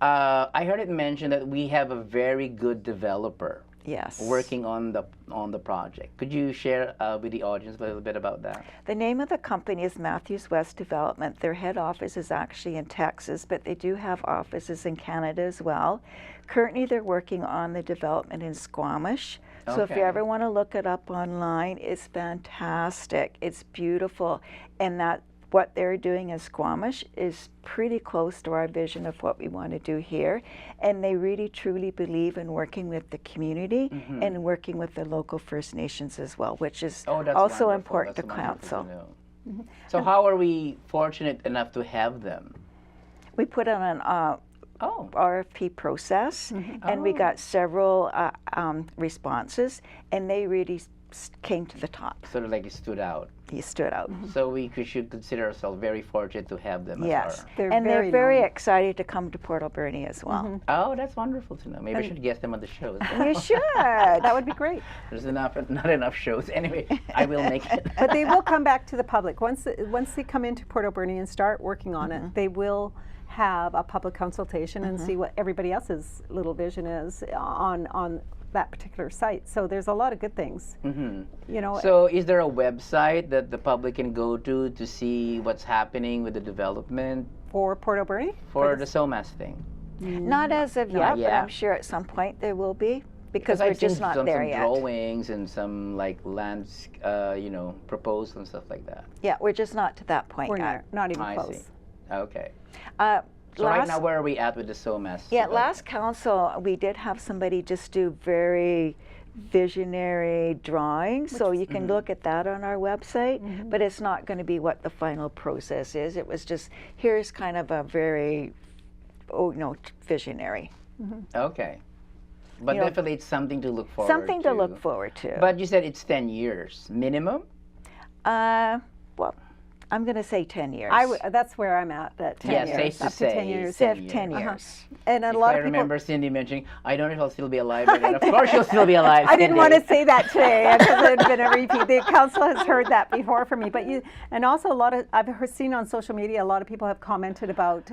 I heard it mentioned that we have a very good developer Yes. working on the project. Could you share with the audience a little bit about that? The name of the company is Matthews West Development. Their head office is actually in Texas, but they do have offices in Canada as well. Currently, they're working on the development in Squamish. So if you Okay. ever want to look it up online, it's fantastic. It's beautiful. And that what they're doing in Squamish is pretty close to our vision of what we want to do here. And they really truly believe in working with the community and working with the local First Nations as well, which is Oh, that's also wonderful. important That's to wonderful council. know. So how are we fortunate enough to have them? We put on an Oh, RFP process, and we got several responses, and they really came to the top. sort of like it stood out. He stood out. So we should consider ourselves very fortunate to have them Yes, as our... They're and very they're very known. excited to come to Port Alberni as well. Oh, that's wonderful to know. Maybe I should get them on the show. You should. That would be great. There's not enough shows. Anyway, I will make it. But they will come back to the public. Once they come into Port Alberni and start working on it, they will have a public consultation and see what everybody else's little vision is on that particular site. So there's a lot of good things. You know, So is there a website that the public can go to see what's happening with the development for Port Alberni. for the SOMAS thing? Not as of yet, but yet. I'm sure at some point there will be, because we're I've seen just not some there yet. drawings and some like lands, proposed and stuff like that. Yeah, we're just not to that point We're yet. not even I close. see. Okay. Uh, So right last- now, where are we at with the SOMAS? Yeah, last council, we did have somebody just do very visionary drawings, so you can look at that on our website, but it's not going to be what the final process is. It was just, here's kind of a very, visionary. Okay. But You know, definitely it's something to look forward Something to look forward to. But you said it's 10 years minimum? Well, I'm going to say 10 years. That's where I'm at 10 Yeah, years. safe to up say. to 10 years. 10 years. And a If lot I of people. remember Cindy mentioning, I don't know if I'll still be alive by then. Of course you'll still be alive, I didn't Cindy. want to say that today because it had been a repeat. The council has heard that before from me, but and also I've seen on social media a lot of people have commented about,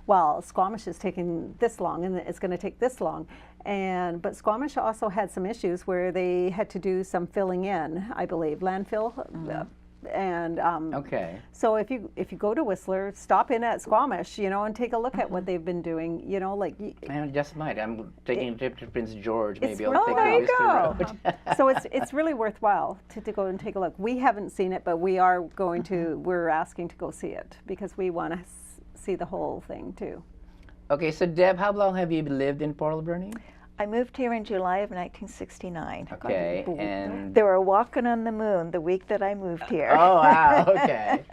well, Squamish is taking this long and it's going to take this long, but Squamish also had some issues where they had to do some filling in, I believe, landfill. And Okay. so if you go to Whistler, stop in at Squamish, and take a look at what they've been doing. I just might. I'm taking a trip to Prince George. Maybe I'll really- take Oh, there the you Oyster go. Road. So it's really worthwhile to go and take a look. We haven't seen it, but we are going to. We're asking to go see it because we want to see the whole thing too. Okay, so Deb, how long have you lived in Port Alberni? I moved here in July of 1969. Okay, and They were walking on the moon the week that I moved here. oh wow, okay.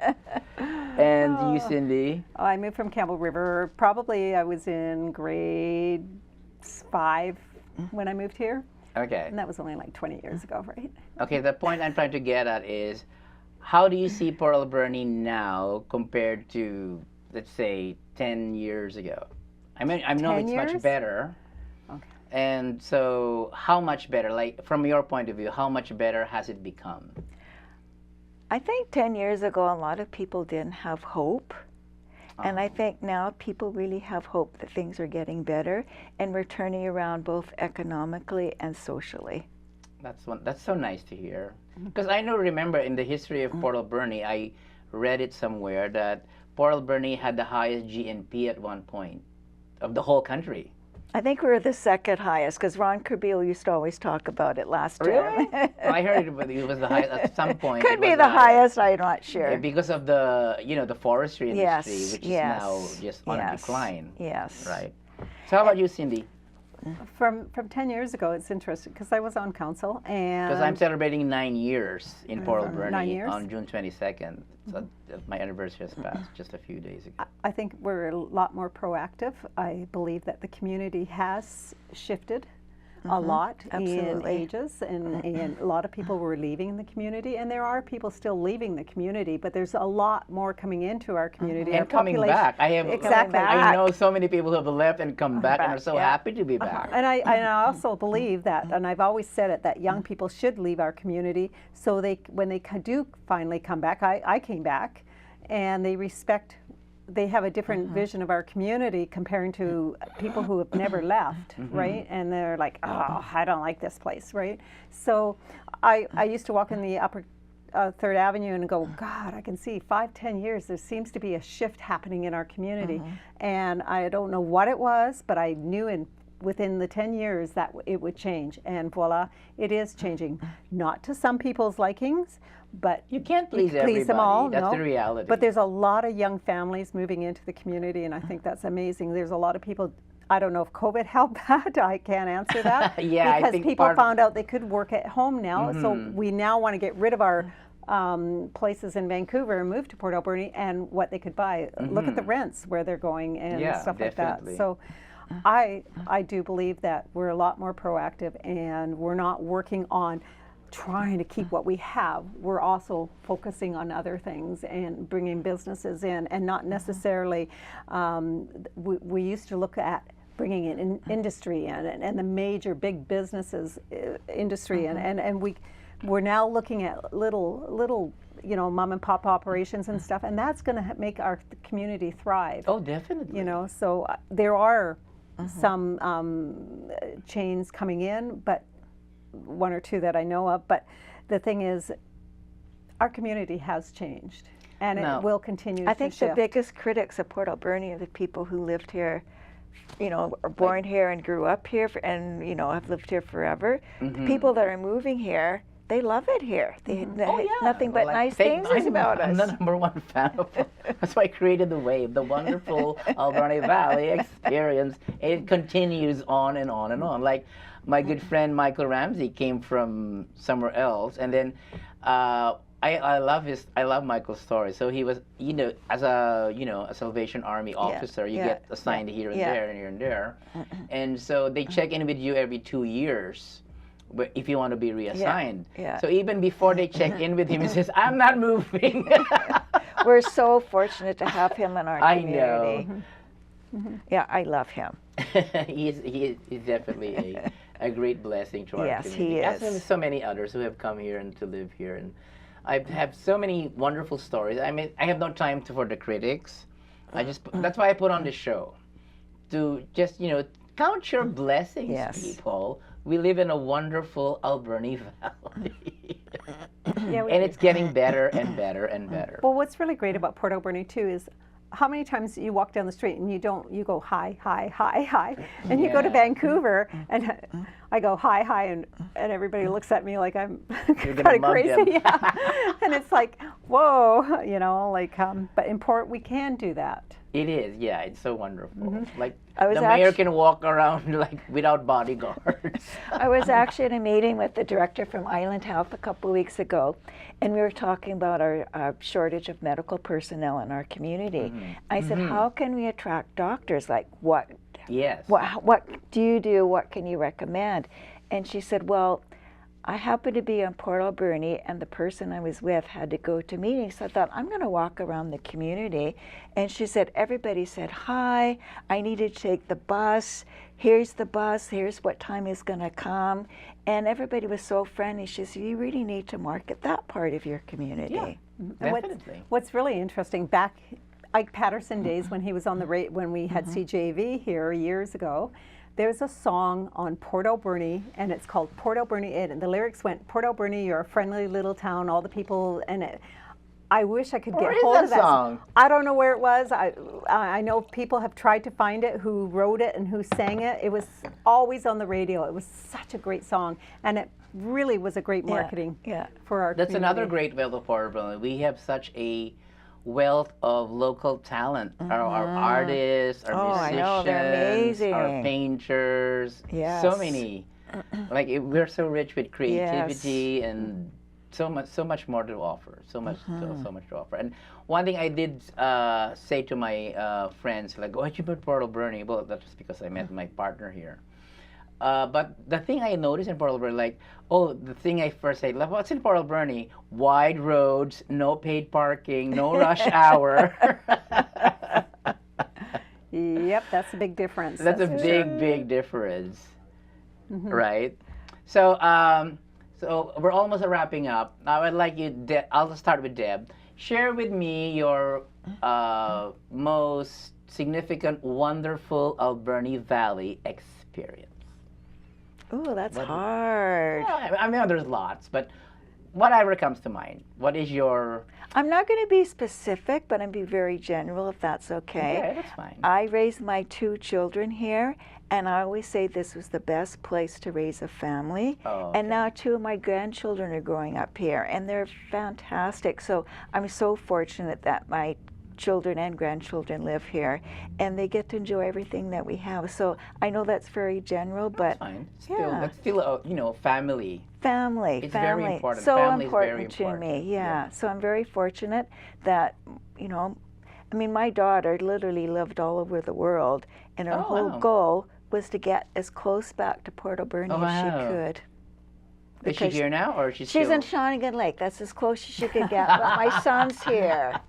And you, Cindy? I moved from Campbell River. Probably I was in grade 5 when I moved here, Okay. and that was only like 20 years ago, right? Okay, the point I'm trying to get at is, how do you see Port Alberni now compared to, let's say, 10 years ago? I mean, I know 10 it's much years? better. Okay. And so, how much better? Like, from your point of view, how much better has it become? I think 10 years ago, a lot of people didn't have hope. And I think now people really have hope that things are getting better and we're turning around both economically and socially. That's so nice to hear. Because I remember in the history of Port Alberni, I read it somewhere that Port Alberni had the highest GNP at one point of the whole country. I think we were the second highest because Ron Kerbeil used to always talk about it last Really? term. I heard it was the highest at some point. Could it be was the highest, I'm not sure. because of the the forestry industry, Yes, which is yes, now just on a yes, decline. Yes. Right. So how about you, Cindy? From 10 years ago, it's interesting because I was on council and Because I'm celebrating 9 years in Port Alberni 9 years? on June 22nd. So my anniversary has passed just a few days ago. I think we're a lot more proactive. I believe that the community has shifted a lot in Absolutely. ages, and a lot of people were leaving the community, and there are people still leaving the community, but there's a lot more coming into our community. Our And coming population- back. I have Exactly. I know so many people who have left and come back and are so yeah. happy to be back. And I also believe that, and I've always said it, that young people should leave our community so when they do finally come back, I came back, and they respect they have a different vision of our community comparing to people who have never left, right? And they're like, oh, I don't like this place, right? So I used to walk in the upper Third Avenue and go, God, I can see 5-10 years, there seems to be a shift happening in our community. And I don't know what it was, but I knew within the 10 years that it would change. And voila, it is changing. Not to some people's likings, but You can't please them everybody. all. That's no. the reality. But there's a lot of young families moving into the community, and I think that's amazing. There's a lot of people. I don't know if COVID helped that. I can't answer that. Yeah, I because think people part- found out they could work at home now. So we now want to get rid of our places in Vancouver and move to Port Alberni and what they could buy. Look at the rents where they're going and Yeah, stuff definitely. like that. So I do believe that we're a lot more proactive, and we're not working on trying to keep what we have. We're also focusing on other things and bringing businesses in, and not necessarily, we used to look at bringing in industry in, and the major big businesses industry, and we're now looking at little mom and pop operations and stuff, and that's going to make our community thrive. Oh, definitely. So there are some chains coming in, but one or two that I know of. But the thing is, our community has changed, and No. it will continue I to think shift. the biggest critics of Port Alberni are the people who lived here, are born here and grew up here, and have lived here forever. The people that are moving here, they love it here. They nothing but nice things about us. I'm the number one fan of it. That's why I created the wave, the wonderful Alberni Valley experience. It continues on and on and on. Like my good friend Michael Ramsey came from somewhere else, and then I love Michael's story. So he was, as a Salvation Army officer, you get assigned here and there and here and there, and so they check in with you every 2 years. But if you want to be reassigned. Yeah. So even before they check in with him, he says, I'm not moving. We're so fortunate to have him in our I community. know. Yeah, I love him. he is definitely a great blessing to our Yes, community. he As is. with so many others who have come here and to live here. And I have so many wonderful stories. I mean, I have no time for the critics. That's why I put on this show. To just, count your blessings, Yes. people. We live in a wonderful Alberni Valley. Yeah, And it's getting better and better and better. well, what's really great about Port Alberni too is how many times you walk down the street and you go hi, hi, hi, hi, and you go to Yeah. Vancouver and I go hi, hi, and everybody looks at me like I'm You're gonna kind of mug crazy, them. yeah. And it's like, whoa, but in Port we can do that. It is, yeah. It's so wonderful. Like I was the mayor actu- can walk around like without bodyguards. I was actually in a meeting with the director from Island Health a couple of weeks ago, and we were talking about our shortage of medical personnel in our community. I said, how can we attract doctors? Like, what Yes. what do you do? What can you recommend? And she said, well, I happened to be in Port Alberni, and the person I was with had to go to meetings. So I thought, I'm going to walk around the community. And she said, everybody said, hi, I need to take the bus. Here's the bus. Here's what time is going to come. And everybody was so friendly. She said, you really need to market that part of your community. Yeah. And Definitely. what's really interesting, back Ike Patterson days when he was on the when we had CJV here years ago, there's a song on Port Alberni, and it's called Port Alberni, and the lyrics went, Port Alberni, you're a friendly little town, all the people, and I wish I could Where get is hold that of that song? I don't know where it was. I know people have tried to find it, who wrote it and who sang it. It was always on the radio. It was such a great song, and it really was a great marketing for our That's community. another great wealth of Port Alberni. We have such a wealth of local talent. Our artists, our Oh, I musicians, know, they're amazing. our painters. Yes. So many. We're so rich with creativity and so much more to offer. So much to offer. And one thing I did say to my friends, like, "Oh, you put Port Alberni?" Well, that's just because I met my partner here. But the thing I noticed in Port Alberni, the thing I first said, like, what's in Port Alberni? Wide roads, no paid parking, no rush hour. Yep, that's a big difference. That's a for big difference, right? So, so we're almost wrapping up. Now, I'd like you, I'll start with Deb. Share with me your most significant, wonderful Alberni Valley experience? Ooh, that's hard. Yeah, I mean, there's lots, but whatever comes to mind. What is your... I'm not going to be specific, but I'm going to be very general, if that's okay. Okay, that's fine. I raised my 2 children here, and I always say this was the best place to raise a family. Oh, And now 2 of my grandchildren are growing up here, and they're fantastic. So I'm so fortunate that my children and grandchildren live here, and they get to enjoy everything that we have. So I know that's very general, but Fine. Still, yeah. that's still, family. family, It's family. very important. So Family is important, very to important. me. Yeah. So I'm very fortunate that, I mean, my daughter literally lived all over the world, and her Oh, whole wow. goal was to get as close back to Port Alberni Oh, as she wow. could. Is she Because here now, or is she She's still... in Shawnigan Lake. That's as close as she could get. But my son's here.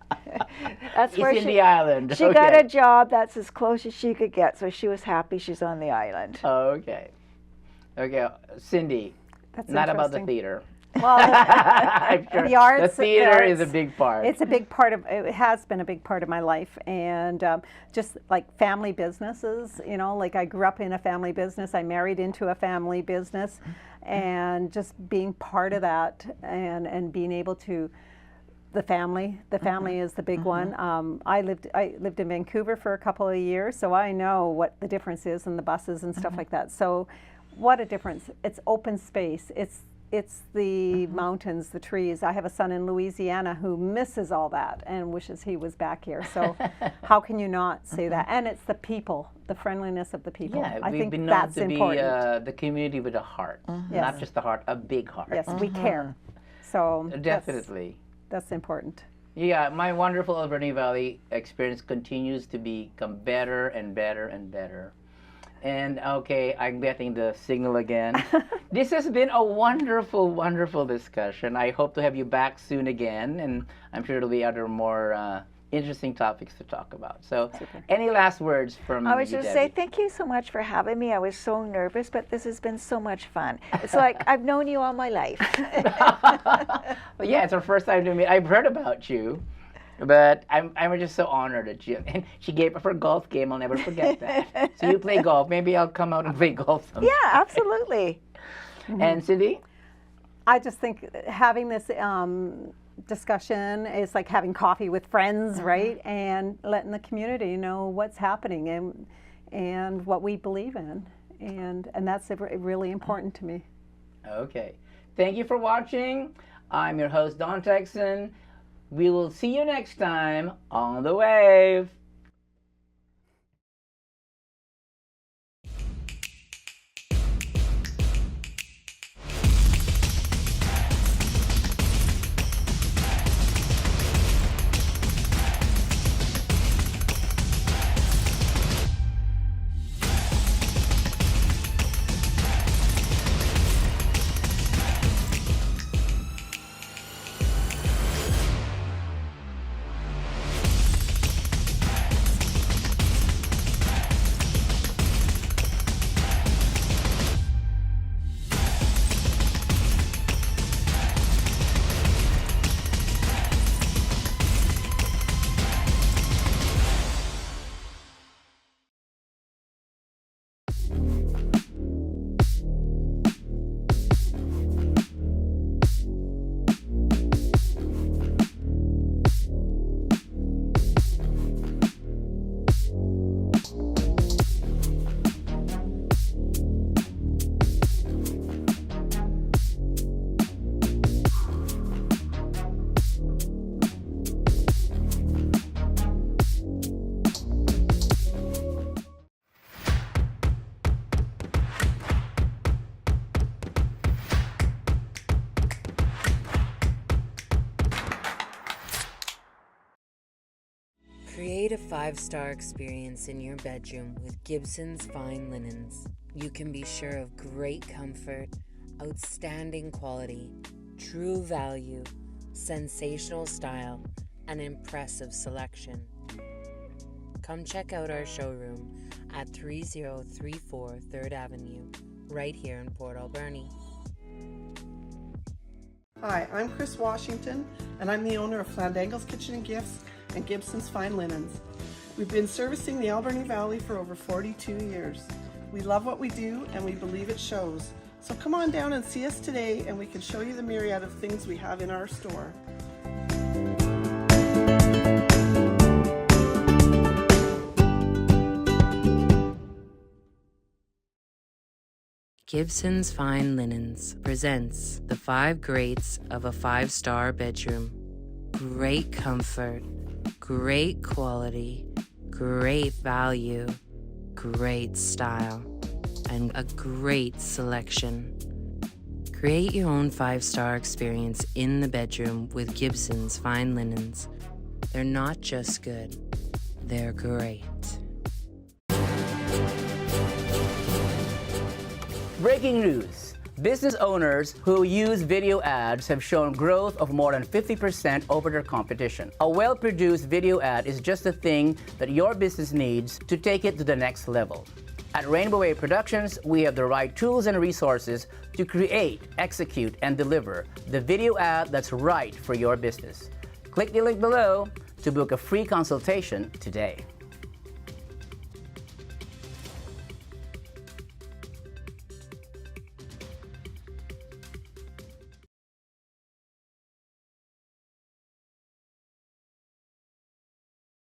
That's It's where in she the island. She got a job. That's as close as she could get. So she was happy she's on the island. Okay. Okay, Cindy, That's not about the interesting. theater. Well, I'm sure the arts, the theater is a arts, big part. It's a big part of, it has been a big part of my life. And just like family businesses, like I grew up in a family business, I married into a family business, and just being part of that and being able to, the family is the big one. I lived in Vancouver for a couple of years, so I know what the difference is in the buses and stuff like that. So what a difference. It's open space. It's the mountains, the trees. I have a son in Louisiana who misses all that and wishes he was back here. So how can you not say that? And it's the people, the friendliness of the people. Yeah, I we've think been known that's to important. be the community with a heart, not Yes. just a heart, a big heart. Yes, we care. So Definitely. that's important. Yeah, my wonderful Alberni Valley experience continues to become better and better and better. And okay, I'm getting the signal again. This has been a wonderful, wonderful discussion. I hope to have you back soon again, and I'm sure there'll be other more interesting topics to talk about. So, any last words from I would you, just say Debbie? thank you so much for having me. I was so nervous, but this has been so much fun. It's like I've known you all my life. Well, yeah, it's our first time to meet. I've heard about you, but I'm just so honored that you. And she gave up her golf game. I'll never forget that. So you play golf. Maybe I'll come out and play golf sometime. Yeah, absolutely. And Cindy? I just think having this discussion is like having coffee with friends, right? And letting the community know what's happening and what we believe in. And that's really important to me. Okay. Thank you for watching. I'm your host, Don Tecson. We will see you next time on The Wave. Create a 5-star experience in your bedroom with Gibson's Fine Linens. You can be sure of great comfort, outstanding quality, true value, sensational style, and impressive selection. Come check out our showroom at 3034 3rd Avenue, right here in Port Alberni. Hi, I'm Chris Washington, and I'm the owner of Flandangle's Kitchen and Gifts and Gibson's Fine Linens. We've been servicing the Alberni Valley for over 42 years. We love what we do and we believe it shows. So come on down and see us today and we can show you the myriad of things we have in our store. Gibson's Fine Linens presents the 5 greats of a 5-star bedroom. Great comfort, great quality, great value, great style, and a great selection. Create your own 5-star experience in the bedroom with Gibson's Fine Linens. They're not just good, they're great. Breaking news. Business owners who use video ads have shown growth of more than 50% over their competition. A well-produced video ad is just the thing that your business needs to take it to the next level. At Rainbow Wave Productions, we have the right tools and resources to create, execute, and deliver the video ad that's right for your business. Click the link below to book a free consultation today.